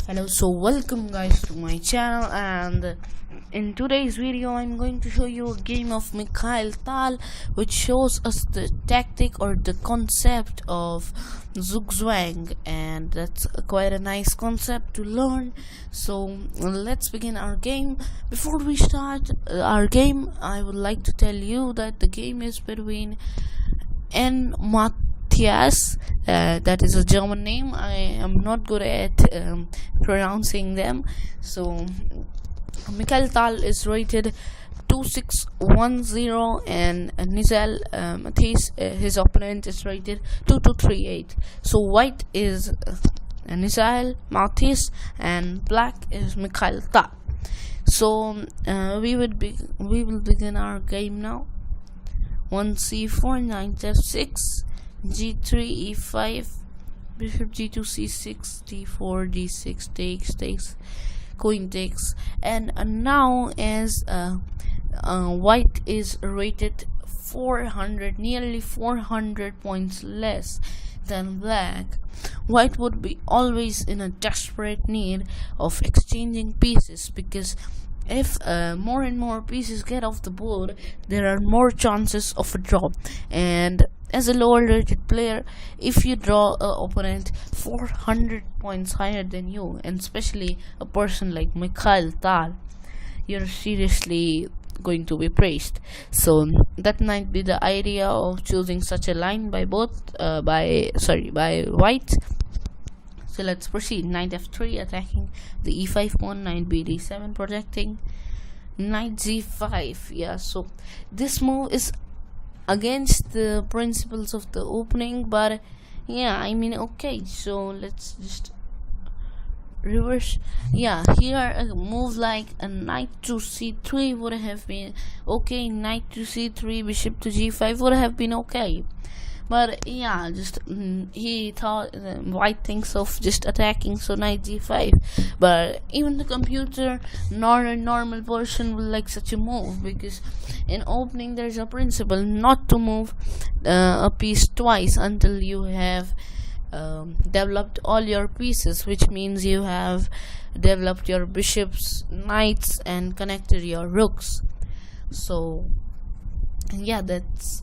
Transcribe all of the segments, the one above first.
Hello, so welcome guys to my channel, and in today's video I'm going to show you a game of Mikhail Tal, which shows us the tactic or the concept of ZUGZWANG, and that's quite a nice concept to learn. So let's begin our game. Before we start our game, I would like to tell you that the game is between N.MATTHIAS, that is a German name. I am not good at pronouncing them. So MIKHAIL Tal is rated 2610, and MIKHAIL MATHIAS, his opponent, is rated 2238. So white is MIKHAIL MATHIAS and black is MIKHAIL Tal. So we will begin our game now. 1c4, knight f6, g3, e5, bishop g2, c6, d4, d6, takes, queen takes. And now as white is rated 400, nearly 400 points less than black, white would be always in a desperate need of exchanging pieces, because if more and more pieces get off the board, there are more chances of a draw. And as a lower rated player, if you draw an opponent 400 points higher than you, and especially a person like Mikhail Tal, you're seriously going to be praised. So that might be the idea of choosing such a line by by white. So let's proceed. Knight f3 attacking the e5 pawn, knight b d7 protecting, knight g5. Yeah, so this move is against the principles of the opening, but yeah, I mean, okay, so let's just reverse. Yeah, here a move like a knight to c3 would have been okay. Knight to c3, bishop to g5 would have been okay. But yeah, just he thought white thinks of just attacking, so knight g5. But even the computer, nor a normal person will like such a move, because in opening there's a principle not to move a piece twice until you have developed all your pieces, which means you have developed your bishops, knights, and connected your rooks. So yeah, that's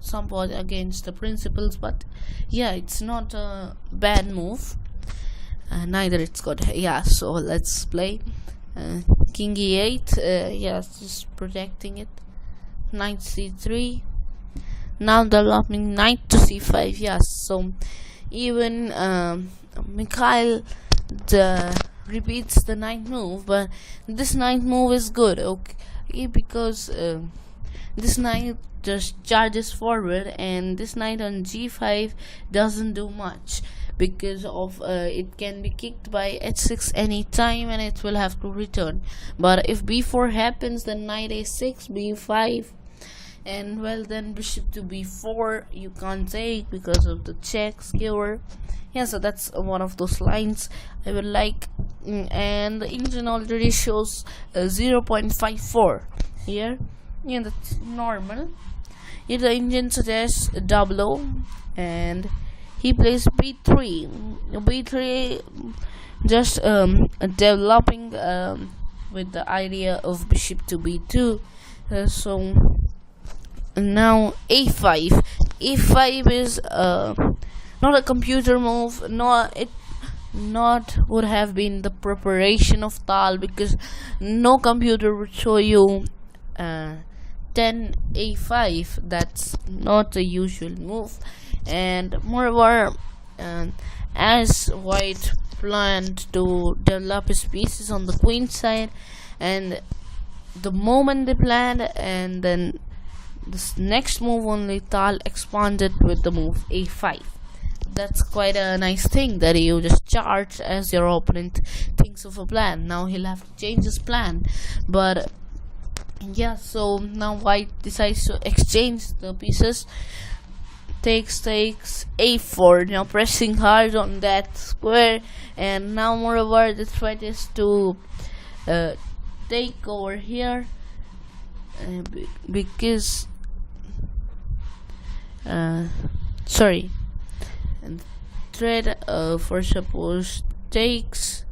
somewhat against the principles, but yeah, it's not a bad move, neither it's good. Yeah, so let's play king e8. Yeah, just protecting it. Knight c3, now developing knight to c5. Yes, so even Mikhail repeats the knight move, but this knight move is good, okay, because this knight just charges forward, and this knight on g5 doesn't do much, because of it can be kicked by h6 anytime and it will have to return. But if b4 happens, then knight a6, b5, and well, then bishop to b4 you can't take because of the check skewer. Yeah, so that's one of those lines I would like. And the engine already shows 0.54 here. Yeah, that's normal. Here the engine suggests double O, and he plays b3. b3 just developing with the idea of bishop to b2. So now a5. a5 is not a computer move, not would have been the preparation of Tal, because no computer would show you 10 a5. That's not a usual move. And moreover, as white planned to develop his pieces on the queen side, and the moment they planned, and then this next move only, Tal expanded with the move a5. That's quite a nice thing, that you just charge as your opponent thinks of a plan. Now he'll have to change his plan, but yeah, so now white decides to exchange the pieces. Takes a4, now pressing hard on that square. And now moreover, the threat is to take over here, because sorry, threat for suppose takes,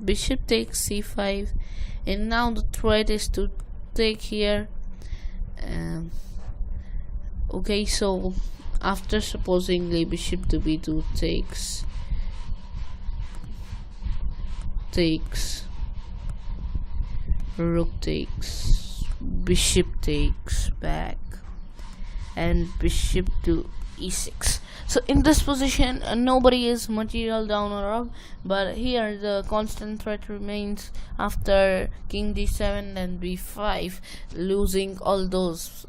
bishop takes c5, and now the threat is to take here. Okay, so after supposedly bishop to b2 takes, rook takes, bishop takes back, and bishop to e6. So in this position, nobody is material down or up, but here the constant threat remains after king d7 and b5, losing all those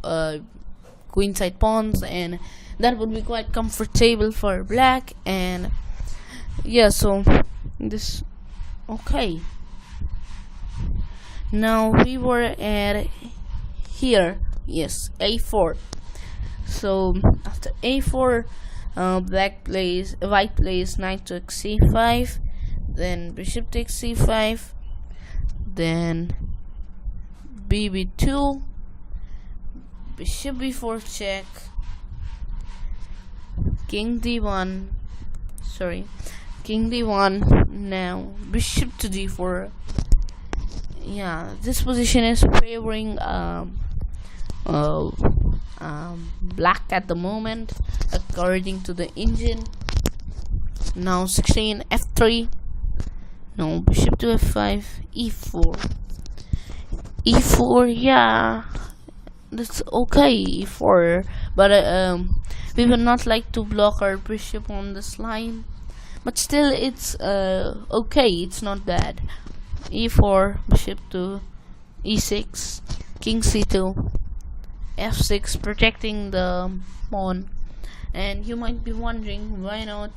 queenside pawns, and that would be quite comfortable for black. And yeah, so this, okay, now we were at here, yes, a4. So after a4, white plays knight to c5, then bishop takes c5, then bb2, bishop b4 check, king d1, now bishop to d4. Yeah, this position is favoring black at the moment according to the engine. Now 16 f3, no, bishop to f5, e4, yeah, that's okay, e4, but we would not like to block our bishop on this line, but still it's okay, it's not bad. e4, bishop to e6, king c2, f6, protecting the pawn. And you might be wondering, why not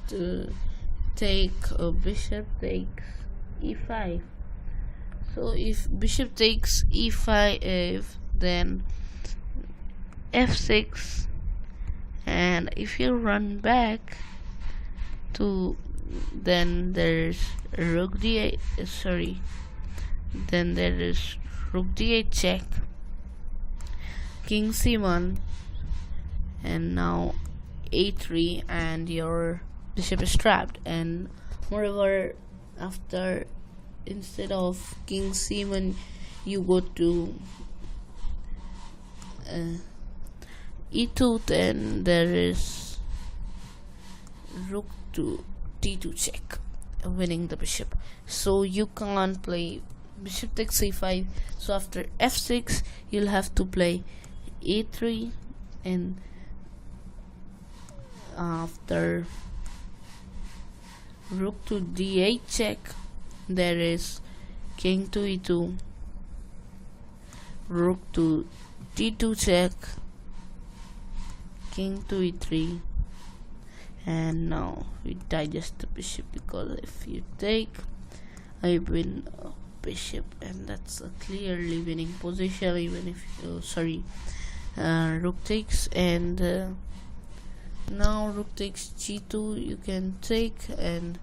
take bishop takes e5? So if bishop takes e5, then f6, and if you run back to, then there's rook d8, then there is rook d8 check, king c1, and now a3, and your bishop is trapped. And moreover, after, instead of king c1, you go to e2, then there is rook to d2 check, winning the bishop. So you can't play bishop takes c5, so after f6 you'll have to play a3, and after rook to d8 check, there is king to e2, rook to d2 check, king to e3, and now we digest the bishop, because if you take, I win bishop, and that's a clearly winning position. Even if you, rook takes, and now rook takes g2, you can take, and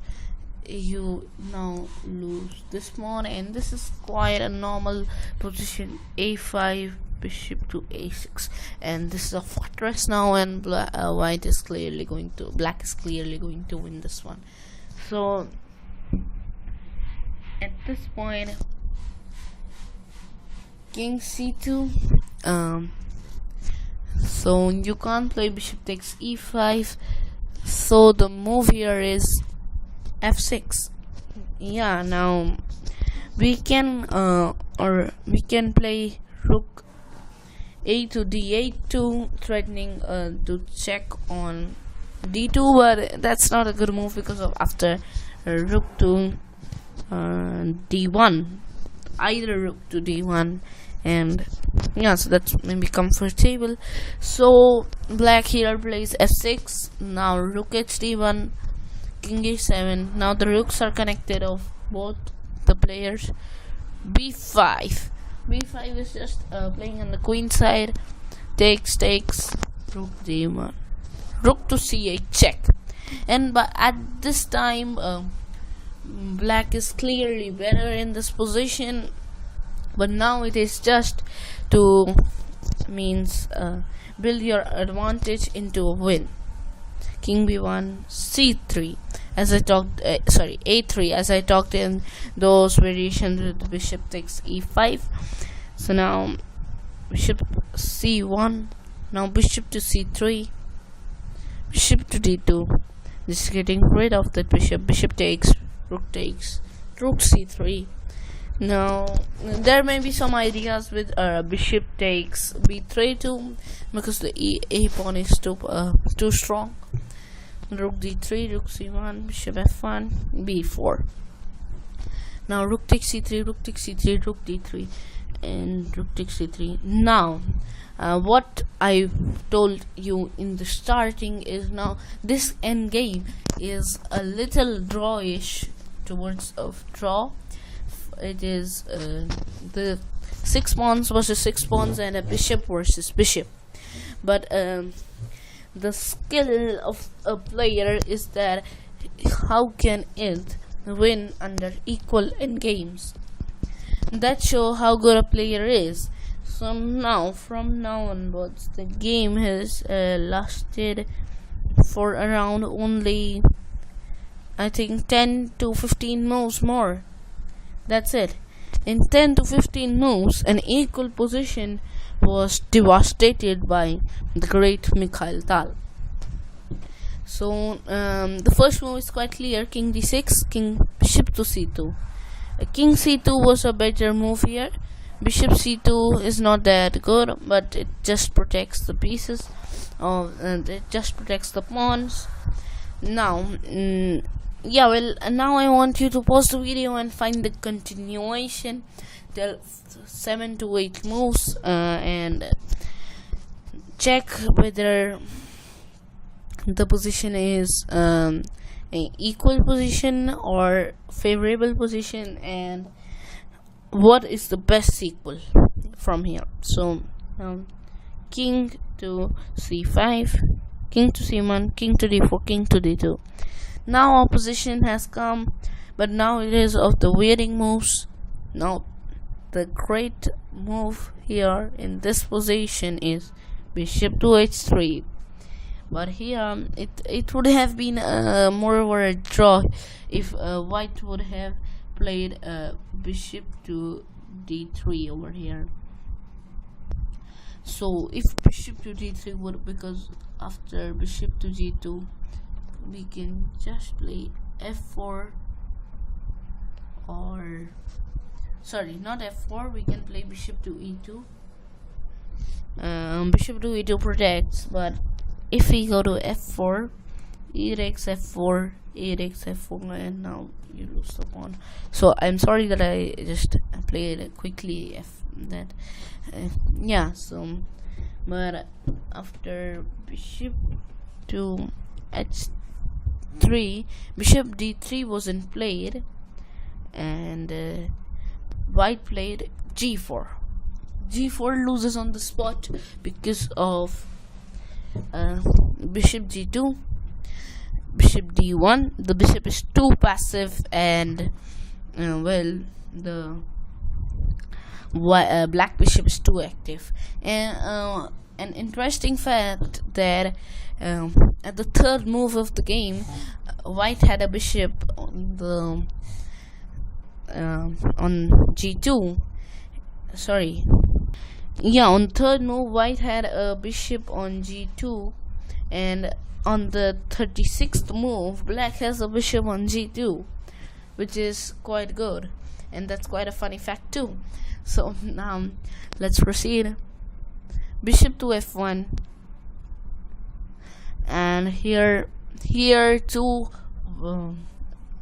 you now lose this pawn, and this is quite a normal position. a5, bishop to a6, and this is a fortress now, and black is clearly going to win this one. So at this point, king c2, so you can't play bishop takes e5, so the move here is f6. Yeah, now we can play rook a to d8 too, threatening to check on d2, but that's not a good move, because of after rook to d1, either rook to d1, and yeah, so that's maybe comfortable. So black here plays f6, now rook h d1, king h7. Now the rooks are connected of both the players. b5 is just playing on the queen side, takes, rook d1, rook to c8 check. And but at this time, black is clearly better in this position, but now it is just to build your advantage into a win. King b1, c3, as I talked. Sorry, a3 as I talked in those variations with bishop takes e5. So now bishop c1. Now bishop to c3. Bishop to d2. Just getting rid of that bishop. Bishop takes. Rook takes. Rook c3. Now there may be some ideas with bishop takes b3 too, because the a pawn is too strong. Rook d3, rook c1, bishop f1, b4. Now rook takes c3, rook takes c3, rook d3, and rook takes c3. Now what I told you in the starting is, now this endgame is a little drawish towards of draw. It is the 6 pawns versus 6 pawns and a bishop versus bishop. But the skill of a player is that how can it win under equal endgames. That show how good a player is. So now, from now onwards, the game has lasted for around only, I think, 10 to 15 moves more. That's it. In 10 to 15 moves, an equal position was devastated by the great MIKHAIL Tal. So the first move is quite clear: king d6, king bishop to c2. King c2 was a better move here. Bishop c2 is not that good, but it just protects the pieces, and it just protects the pawns. Now yeah, well, now I want you to pause the video and find the continuation till 7 to 8 moves, and check whether the position is an equal position or favorable position, and what is the best sequel from here. So king to c5, king to c1, king to d4, king to d2. Now opposition has come, but now it is of the wearing moves. Now the great move here in this position is bishop to h3. But here it would have been more of a draw if white would have played bishop to d3 over here. So if bishop to d3 would, because after bishop to g2 we can just play f4, or sorry, not f4, we can play bishop to e2. Bishop to e2 protects, but if we go to f4, e takes f4, e takes f4, and now you lose the pawn. So I'm sorry that I just played quickly yeah. So but after bishop to h3, bishop d3 wasn't played, and white played g4. g4 loses on the spot because of bishop g2, bishop d1. The bishop is too passive, and well, the black bishop is too active. And an interesting fact that at the third move of the game, white had a bishop on the on g2. Sorry, yeah, on third move white had a bishop on g2, and on the 36th move black has a bishop on g2, which is quite good, and that's quite a funny fact too. So now let's proceed. Bishop to f1, and here too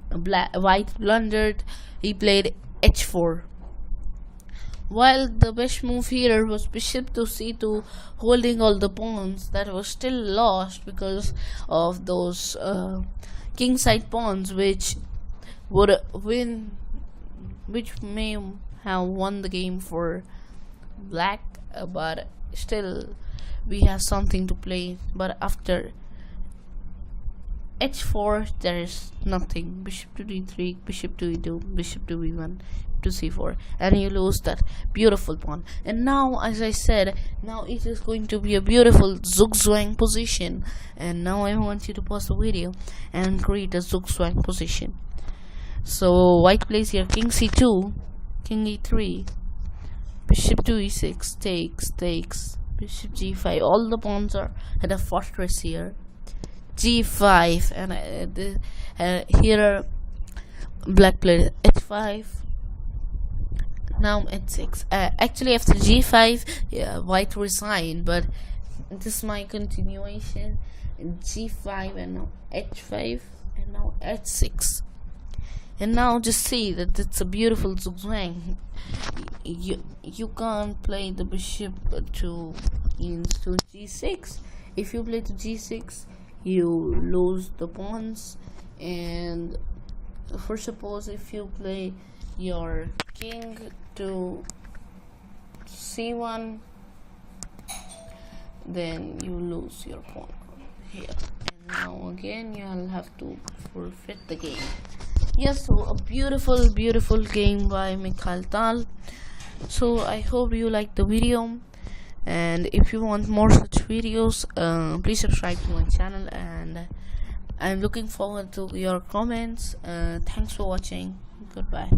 white blundered. He played h4, while the best move here was bishop to c2, holding all the pawns. That was still lost because of those king side pawns, which would win, which may have won the game for black, but still we have something to play. But after h4 there is nothing. Bishop to d3, bishop to e2, bishop to b1 to c4, and you lose that beautiful pawn. And now, as I said, now it is going to be a beautiful zugzwang position. And now I want you to pause the video and create a zugzwang position. So white plays here king c2, king e3, bishop to e6, takes, bishop g5. All the pawns are at a fortress here. g5, and here black played h5. Now h6. Actually, after g5, white resigned, but this is my continuation. g5, and now h5, and now h6. And now just see that it's a beautiful zugzwang. You can't play the bishop to g6. If you play to g6, you lose the pawns. And for suppose if you play your king to c1, then you lose your pawn here. And now again you'll have to forfeit the game. Yes, so a beautiful game by MIKHAIL Tal. So I hope you liked the video, and if you want more such videos, please subscribe to my channel, and I'm looking forward to your comments. Thanks for watching. Goodbye.